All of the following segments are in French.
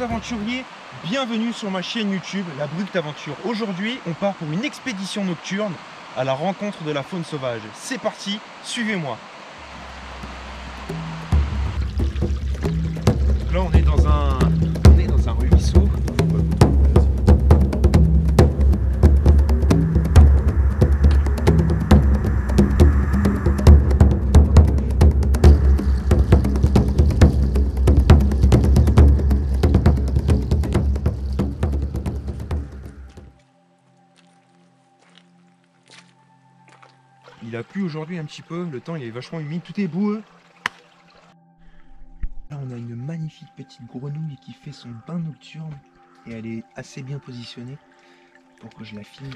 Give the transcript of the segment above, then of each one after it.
chers aventuriers, bienvenue sur ma chaîne YouTube, La Brute Aventure. Aujourd'hui, on part pour une expédition nocturne à la rencontre de la faune sauvage. C'est parti, suivez-moi. Là, on est dans un ruisseau. Il a plu aujourd'hui un petit peu, le temps il est vachement humide, tout est boueux. Là on a une magnifique petite grenouille qui fait son bain nocturne et elle est assez bien positionnée pour que je la filme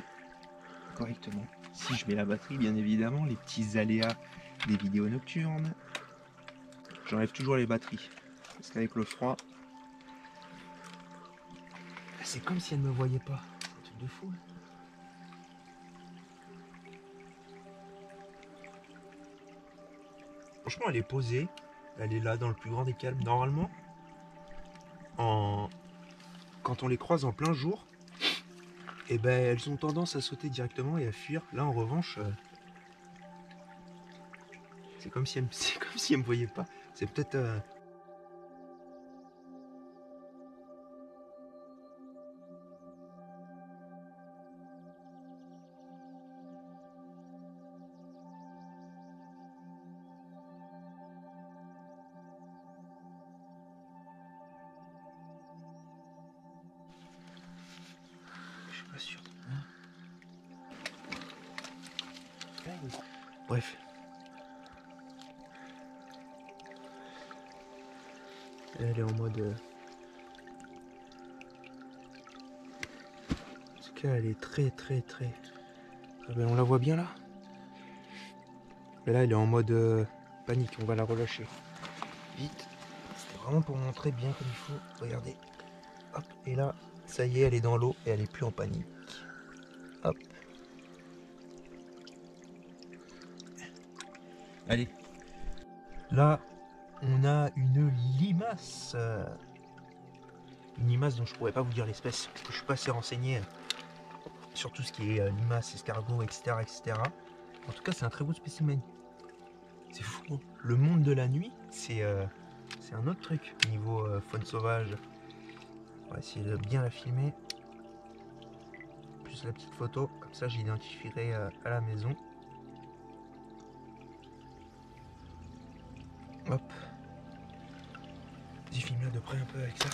correctement. Si je mets la batterie bien évidemment, les petits aléas des vidéos nocturnes. J'enlève toujours les batteries parce qu'avec le froid, c'est comme si elle ne me voyait pas. C'est un truc de fou. Franchement, elle est posée, elle est là dans le plus grand des calmes. Normalement, quand on les croise en plein jour, eh ben, elles ont tendance à sauter directement et à fuir. Là, en revanche, c'est comme si elle me voyait pas. C'est peut-être... Je suis pas sûr. Bref. Elle est en mode... En tout cas, elle est très belle. On la voit bien là. Et là, elle est en mode panique. On va la relâcher. Vite. C'était vraiment pour montrer bien comme il faut. Regardez. Hop. Et là, ça y est, elle est dans l'eau et elle est plus en panique. Hop. Allez. Là, on a une limace. Une limace dont je pourrais pas vous dire l'espèce, parce que je suis pas assez renseigné sur tout ce qui est limace, escargot, etc., etc. En tout cas, c'est un très beau spécimen. C'est fou, hein. Le monde de la nuit, c'est un autre truc niveau faune sauvage. On va essayer de bien la filmer. Plus la petite photo, comme ça j'identifierai à la maison. Hop. J'ai filmé de près un peu avec ça.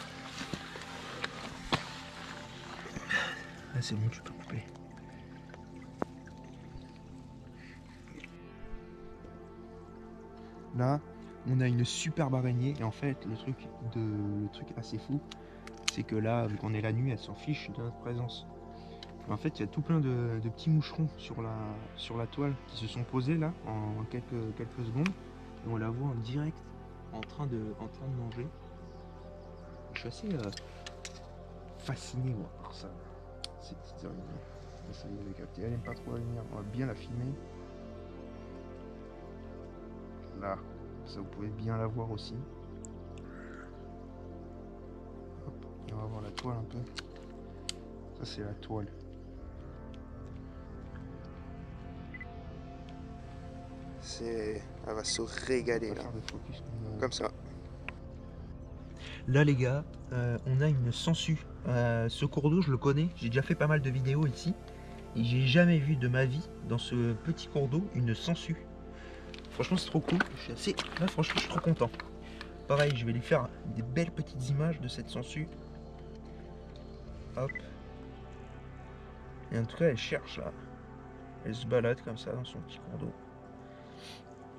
Là c'est bon, tu peux couper. Là, on a une superbe araignée et en fait le truc assez fou, c'est que là, vu qu'on est la nuit, elle s'en fiche de notre présence. En fait, il y a tout plein de petits moucherons sur la toile qui se sont posés là en quelques secondes et on la voit en direct en train de manger. Je suis assez fasciné moi, par ça. Ces petites araignées. Ça y est, elle est captée. Elle aime pas trop la lumière. On va bien la filmer. Là, ça vous pouvez bien la voir aussi. Hop, et on va voir la toile un peu. Ça c'est la toile. Elle va se régaler là. Comme ça. Là les gars, on a une sangsue. Ce cours d'eau je le connais, j'ai déjà fait pas mal de vidéos ici. Et j'ai jamais vu de ma vie dans ce petit cours d'eau une sangsue. Franchement c'est trop cool, là franchement je suis trop content. Pareil, je vais lui faire des belles petites images de cette sangsue. Hop. Et en tout cas elle cherche là. Elle se balade comme ça dans son petit cours d'eau.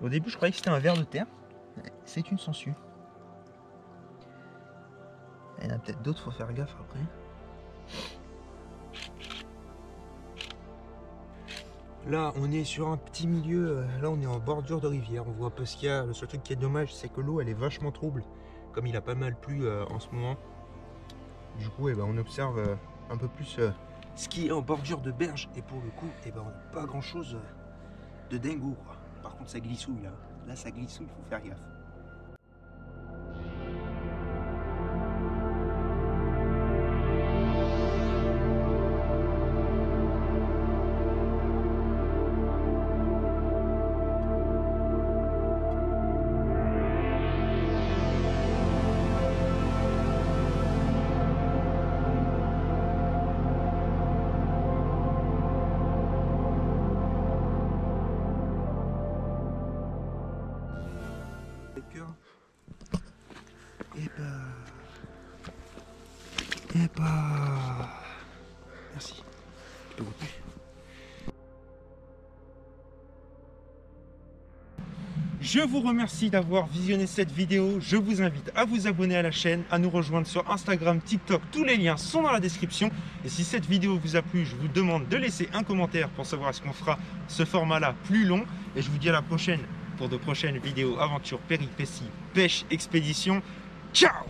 Au début je croyais que c'était un ver de terre. C'est une sangsue. Il y en a peut-être d'autres, faut faire gaffe après. Là, on est sur un petit milieu. Là, on est en bordure de rivière. On voit un peu ce qu'il y a. Le seul truc qui est dommage, c'est que l'eau, elle est vachement trouble. Comme il a pas mal plu en ce moment. Du coup, eh ben, on observe un peu plus ce qui est en bordure de berge. Et pour le coup, eh ben, on n'a pas grand-chose de dingo, quoi. Par contre, ça glissouille, là. Là, ça glissouille, il faut faire gaffe. cœur. Et bah... Merci. Je peux goûter. Je vous remercie d'avoir visionné cette vidéo. Je vous invite à vous abonner à la chaîne, à nous rejoindre sur Instagram, TikTok. Tous les liens sont dans la description. Et si cette vidéo vous a plu, je vous demande de laisser un commentaire pour savoir est-ce qu'on fera ce format-là plus long. Et je vous dis à la prochaine pour de prochaines vidéos, aventures, péripéties, pêche, expédition. Ciao!